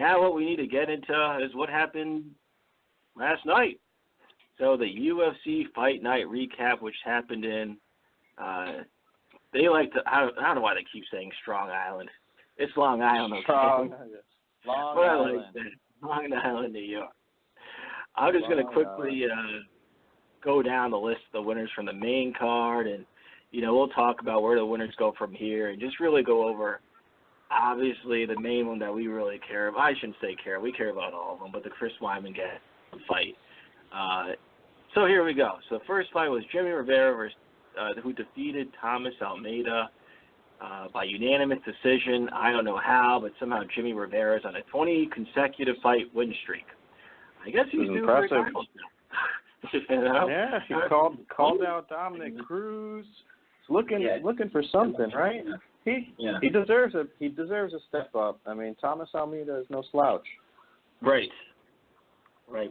now what we need to get into is what happened last night. So the UFC Fight Night recap, which happened in, they like to, I don't know why they keep saying Strong Island. It's Long Island, okay? Long Island. Long Island, New York. I'm just going to quickly go down the list of the winners from the main card, and, we'll talk about where the winners go from here and just really go over, obviously, the main one that we really care about. I shouldn't say care. We care about all of them, but the Chris Weidman fight. So here we go. So the first fight was Jimmy Rivera versus, who defeated Thomas Almeida by unanimous decision. I don't know how, but somehow Jimmy Rivera is on a 20 consecutive fight win streak. I guess he's doing very well. Yeah, he called out Dominic Cruz. He's looking for something, right? He deserves a step up. I mean, Thomas Almeida is no slouch. Right.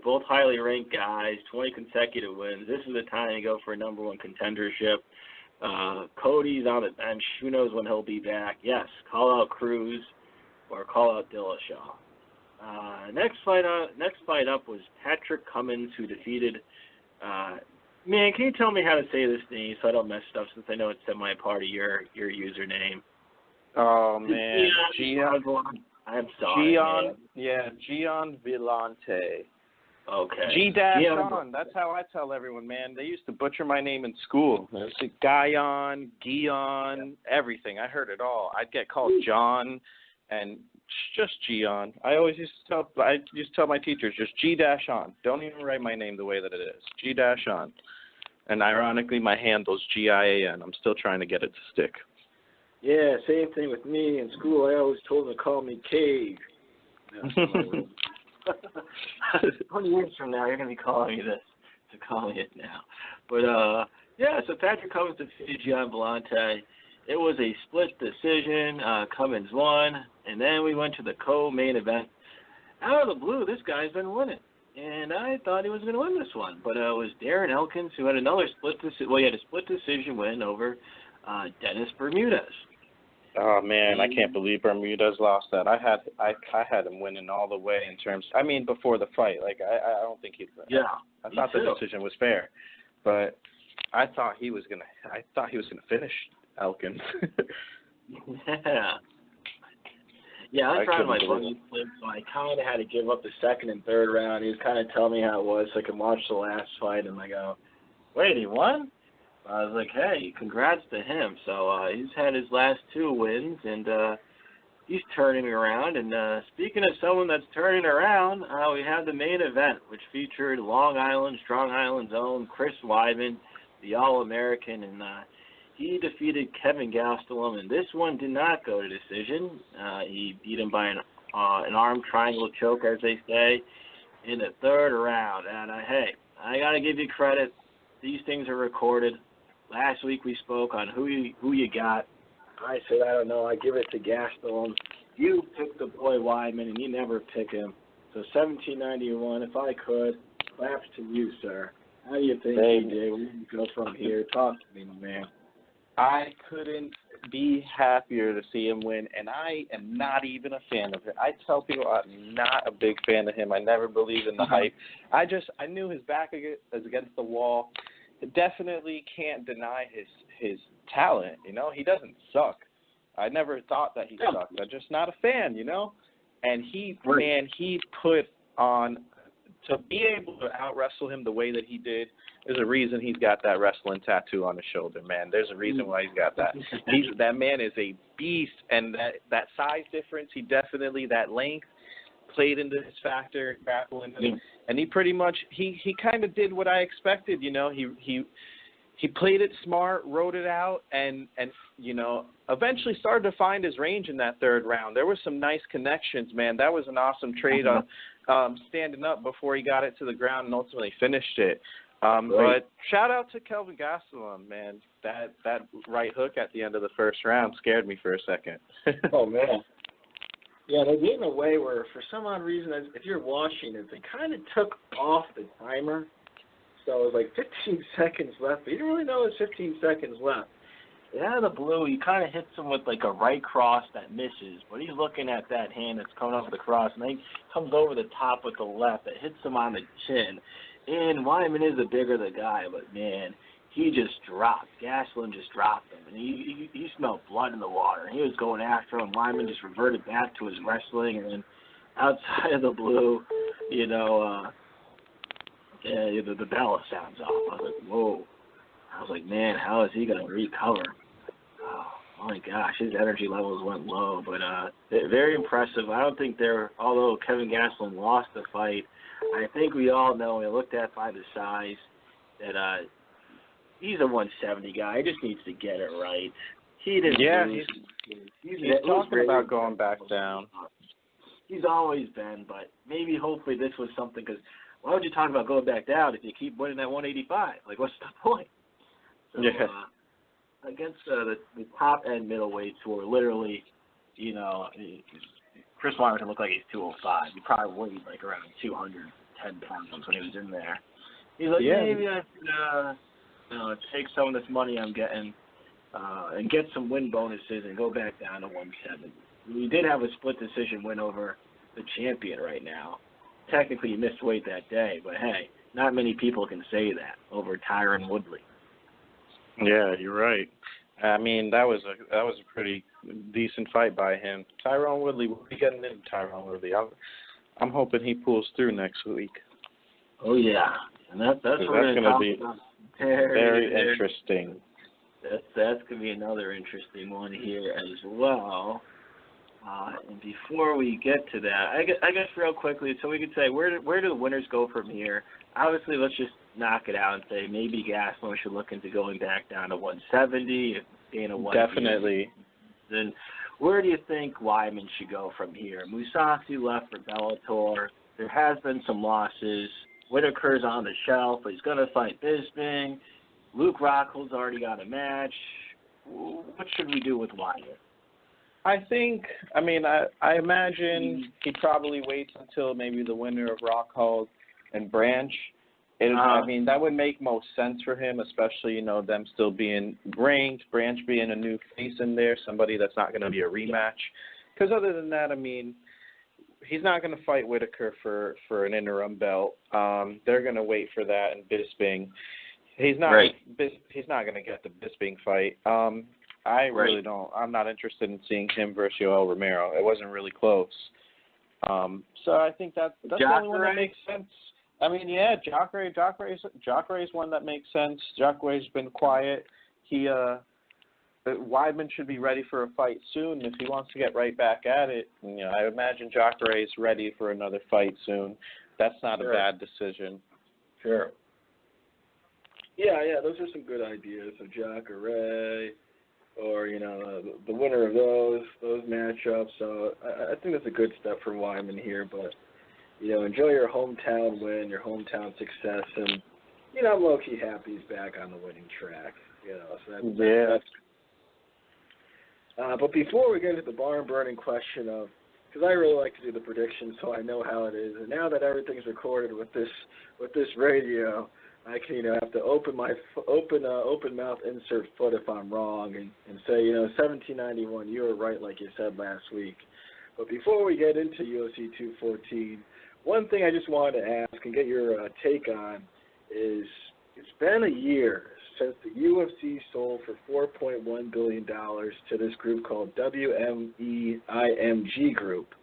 Both highly ranked guys, 20 consecutive wins. This is the time to go for a number one contendership. Cody's on the bench. Who knows when he'll be back? Yes, call out Cruz or call out Dillashaw. Next fight up was Patrick Cummins, who defeated. Man, can you tell me how to say this name so I don't mess it up? Since I know it's semi part of your username. Oh man, I'm sorry. Gian Villante. Okay. G-Dash-on. That's how I tell everyone, man. They used to butcher my name in school. It's like Guyon, Gion, everything. I heard it all. I'd get called John and just Gian. I used to tell my teachers, just G-Dash-on. Don't even write my name the way that it is. G-Dash-on. And ironically, my handle's G-I-A-N. I'm still trying to get it to stick. Yeah, same thing with me. In school, I always told them to call me Cage. 20 years from now, you're going to be calling me this. So call me it now. But, so Patrick Cummins defeated Gian Villante. It was a split decision. Cummins won. And then we went to the co-main event. Out of the blue, this guy's been winning. And I thought he was going to win this one. But it was Darren Elkins who had another split decision. Well, he had a split decision win over Dennis Bermudez. Oh man, I can't believe Bermudez lost that. I had him winning all the way in terms. I mean, before the fight, like I don't think he'd. Yeah, I thought the decision was fair, but I thought he was gonna finish Elkins. Yeah, I was trying my buggy flip, so I kind of had to give up the second and third round. He was kind of telling me how it was, so I could watch the last fight, and I go, wait, he won? I was like, hey, congrats to him. So he's had his last two wins, and he's turning around. And speaking of someone that's turning around, we have the main event, which featured Long Island, Strong Island's own Chris Weidman, the All-American, and he defeated Kevin Gastelum. And this one did not go to decision. He beat him by an arm triangle choke, as they say, in the third round. And, hey, I got to give you credit. These things are recorded. Last week we spoke on who you got. I said, I don't know. I give it to Gastelum. You picked the boy Weidman, and you never pick him. So 1791, if I could, claps to you, sir. How do you think, DJ? Where do you go from here? Talk to me, man. I couldn't be happier to see him win, and I am not even a fan of it. I tell people I'm not a big fan of him. I never believed in the hype. I knew his back is against the wall. Definitely can't deny his talent, He doesn't suck. I never thought that he sucked. I'm just not a fan, And he put on, to be able to out-wrestle him the way that he did, there's a reason he's got that wrestling tattoo on his shoulder, man. There's a reason why he's got that. That man is a beast, and that size difference, that length, played into his factor, grappling, and he pretty much he kind of did what I expected. He played it smart, wrote it out, and eventually started to find his range in that third round. There were some nice connections, man. That was an awesome trade on standing up before he got it to the ground and ultimately finished it. But shout out to Kelvin Gastelum, man. That right hook at the end of the first round scared me for a second. Oh man. Yeah, they gave away where, for some odd reason, if you're watching it, they kind of took off the timer. So it was like 15 seconds left, but you didn't really know it was 15 seconds left. out of the blue, he kind of hits him with like a right cross that misses, but he's looking at that hand that's coming off the cross, and then he comes over the top with the left that hits him on the chin. And Wyman is the bigger the guy, but man, he just dropped. Gastelum just dropped him, and he smelled blood in the water. And he was going after him. Wyman just reverted back to his wrestling, and then outside of the blue, the bell sounds off. I was like, whoa. I was like, man, how is he going to recover? Oh, my gosh, his energy levels went low. But very impressive. I don't think although Kevin Gastelum lost the fight, I think we all know, we looked at by the size, that he's a 170 guy. He just needs to get it right. He didn't lose. He's talking about going back down. He's always been, but maybe hopefully this was something, because why would you talk about going back down if you keep winning at 185? Like, what's the point? So, against the top-end middleweights who are literally, Chris Weidman can look like he's 205. He probably weighed like around 210 pounds when he was in there. He's like, maybe I should take some of this money I'm getting and get some win bonuses and go back down to 170. We did have a split decision win over the champion right now. Technically, he missed weight that day, but hey, not many people can say that over Tyron Woodley. Yeah, you're right. I mean, that was a pretty decent fight by him. Tyron Woodley, we'll be getting into Tyron Woodley. I'm hoping he pulls through next week. Oh yeah, and that's going to be very interesting. That's going to be another interesting one here as well. And before we get to that, I guess real quickly, so we could say where do the winners go from here? Obviously, let's just knock it out and say maybe Gastelum should look into going back down to 170, if Dana 170. Definitely. Then where do you think Wyman should go from here? Mousasi left for Bellator. There has been some losses. Whitaker's on the shelf, but he's going to fight Bisping. Luke Rockhold's already got a match. What should we do with Wyman? I imagine he probably waits until maybe the winner of Rockhold and Branch. That would make most sense for him, especially, them still being ranked, Branch being a new face in there, somebody that's not going to be a rematch. Because other than that, he's not going to fight Whitaker for an interim belt. They're going to wait for that in Bisping. He's not going to get the Bisping fight. I really don't. I'm not interested in seeing him versus Yoel Romero. It wasn't really close. So I think that's the only one that makes sense. Jacare's one that makes sense. Jacare's been quiet. Weidman should be ready for a fight soon if he wants to get right back at it. I imagine Jacare's ready for another fight soon. That's not a bad decision. Sure. Yeah, those are some good ideas. So Jacare, or the winner of those matchups. So I think that's a good step for Wyman here. But enjoy your hometown win, your hometown success, and I'm low-key happy he's back on the winning track. So that's but before we get into the barn-burning question of, because I really like to do the predictions, so I know how it is, and now that everything's recorded with this radio, I can have to open mouth insert foot if I'm wrong and say 1791, you were right like you said last week. But before we get into UFC 214, one thing I just wanted to ask and get your take on is it's been a year since the UFC sold for $4.1 billion to this group called WMEIMG Group.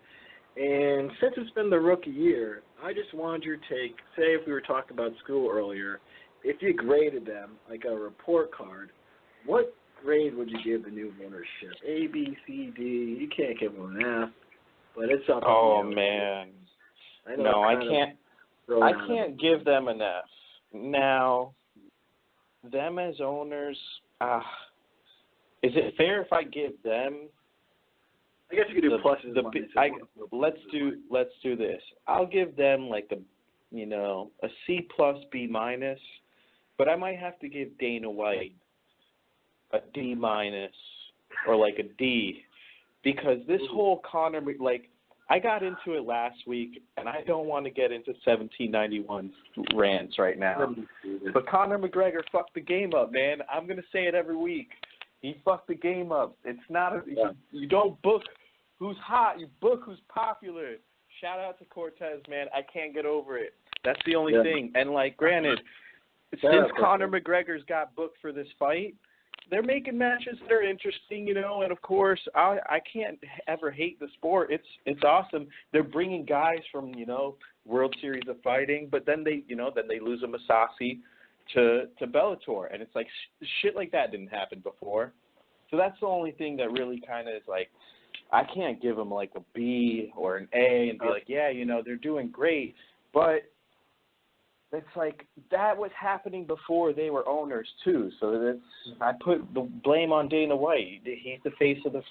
And since it's been the rookie year, I just wanted your take. Say if we were talking about school earlier, if you graded them like a report card, what grade would you give the new ownership? A, B, C, D? You can't give them an F, but it's up to you. Oh, man. I can't give them an F. Now, them as owners, is it fair if I give them? I guess you could do pluses and minuses. Let's do this. I'll give them like a C plus B minus, but I might have to give Dana White a D minus or like a D, because this whole Conor, I got into it last week, and I don't want to get into 1791 rants right now. But Conor McGregor fucked the game up, man. I'm going to say it every week. He fucked the game up. It's not you don't book who's hot. You book who's popular. Shout out to Cortez, man. I can't get over it. That's the only thing. And, like, granted, since Conor McGregor's got booked for this fight, they're making matches that are interesting, you know. And, of course, I can't ever hate the sport. It's awesome. They're bringing guys from, you know, World Series of Fighting, but then they lose a Masasi to Bellator. And it's like shit like that didn't happen before. So that's the only thing that really kind of is like, I can't give them like a B or an A and be like, yeah, you know, they're doing great. But it's like that was happening before they were owners too. So I put the blame on Dana White. He's the face of the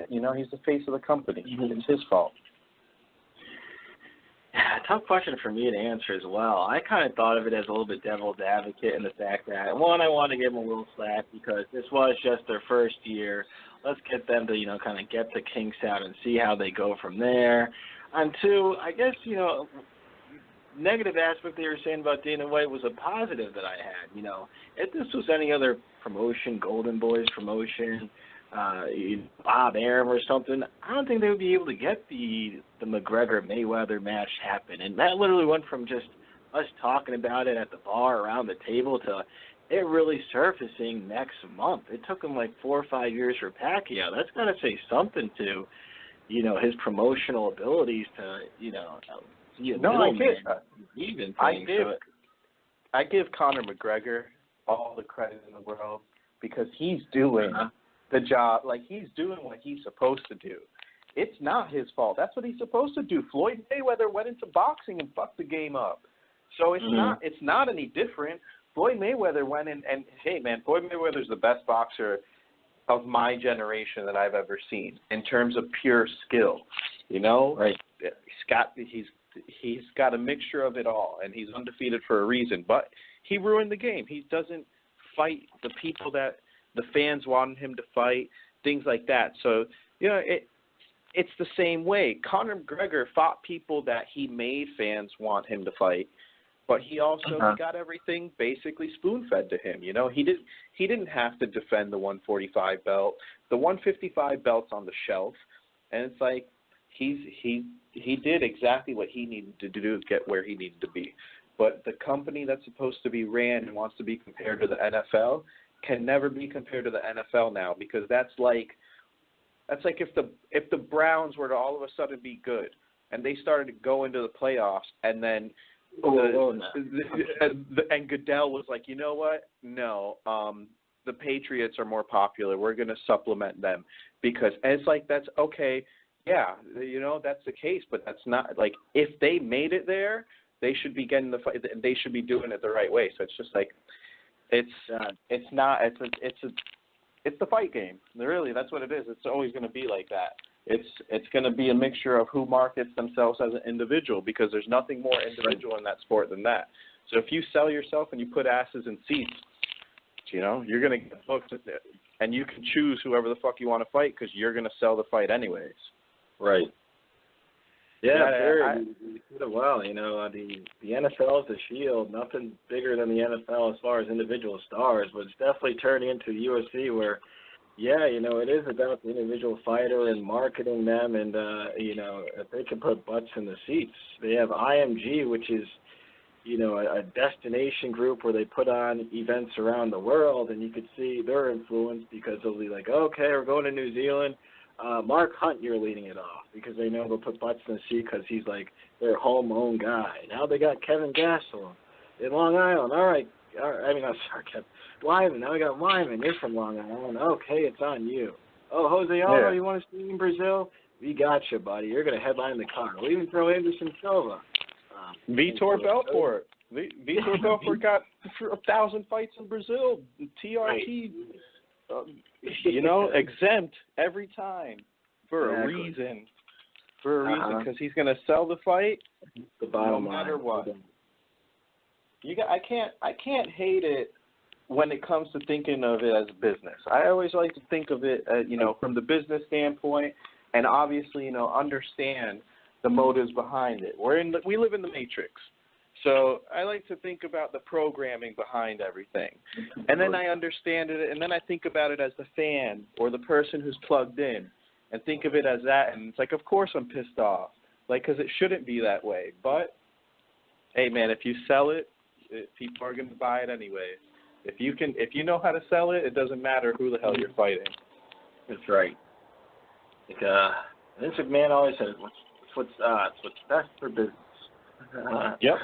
you know, he's the face of the company. It's his fault. Tough question for me to answer as well. I kind of thought of it as a little bit devil's advocate in the fact that, one, I want to give them a little slack because this was just their first year. Let's get them to, you know, kind of get the kinks out and see how they go from there. And two, I guess, you know, negative aspect they were saying about Dana White was a positive that I had. You know, if this was any other promotion, Golden Boys promotion, Bob Arum or something, I don't think they would be able to get the McGregor-Mayweather match happen. And that literally went from just us talking about it at the bar around the table to it really surfacing next month. It took him like 4 or 5 years for Pacquiao. That's got to say something to, you know, his promotional abilities to, you know, I give Conor McGregor all the credit in the world because he's doing the job. Like, he's doing what he's supposed to do. It's not his fault. That's what he's supposed to do. Floyd Mayweather went into boxing and fucked the game up. So it's not any different. Floyd Mayweather went in and hey man, Floyd Mayweather's the best boxer of my generation that I've ever seen in terms of pure skill. You know? Right. He's got a mixture of it all, and he's undefeated for a reason. But he ruined the game. He doesn't fight the people that the fans wanted him to fight, things like that. So, you know, it's the same way. Conor McGregor fought people that he made fans want him to fight, but he also he got everything basically spoon-fed to him. You know, he didn't have to defend the 145 belt. The 155 belt's on the shelf, and it's like he did exactly what he needed to do to get where he needed to be. But the company that's supposed to be ran and wants to be compared to the NFL can never be compared to the NFL now, because that's like if the Browns were to all of a sudden be good and they started to go into the playoffs and then and Goodell was like, you know what? No, the Patriots are more popular. We're going to supplement them because it's like that's okay. Yeah, you know, that's the case, but that's not like if they made it there, they should be getting the fight. They should be doing it the right way. So it's just like it's the fight game. Really, that's what it is. It's always going to be like that. It's going to be a mixture of who markets themselves as an individual, because there's nothing more individual in that sport than that. So if you sell yourself and you put asses in seats, you know, you're going to get booked, and you can choose whoever the fuck you want to fight because you're going to sell the fight anyways. Right. Yeah, you put it well. You know, the NFL is the shield. Nothing bigger than the NFL as far as individual stars, but it's definitely turning into UFC where, yeah, you know, it is about the individual fighter and marketing them, and you know, if they can put butts in the seats. They have IMG, which is, you know, a destination group where they put on events around the world, and you could see their influence because they'll be like, okay, we're going to New Zealand. Mark Hunt, you're leading it off, because they know they'll put butts in the seat because he's like their home-owned guy. Now they got Kevin Gastelum in Long Island. All right. I mean, I'm sorry, Kevin. Lyman. Now we got Lyman. You're from Long Island. Okay, it's on you. Oh, Jose Aldo, you want to see in Brazil? We got you, buddy. You're going to headline the card. We'll even throw Anderson Silva. Vitor Belfort. Vitor Belfort got 1,000 fights in Brazil. TRT. You know, exempt every time for a reason. For a reason, because he's going to sell the fight no matter what. I can't hate it when it comes to thinking of it as business. I always like to think of it, you know, from the business standpoint, and obviously, you know, understand the motives behind it. We live in the Matrix, So I like to think about the programming behind everything. And then I understand it, and then I think about it as the fan or the person who's plugged in and think of it as that. And it's like, of course I'm pissed off, like, because it shouldn't be that way. But, hey, man, if you sell it, people are going to buy it anyway. If you know how to sell it, it doesn't matter who the hell you're fighting. That's right. Like, Vince McMahon always said, what's best for business. Yep.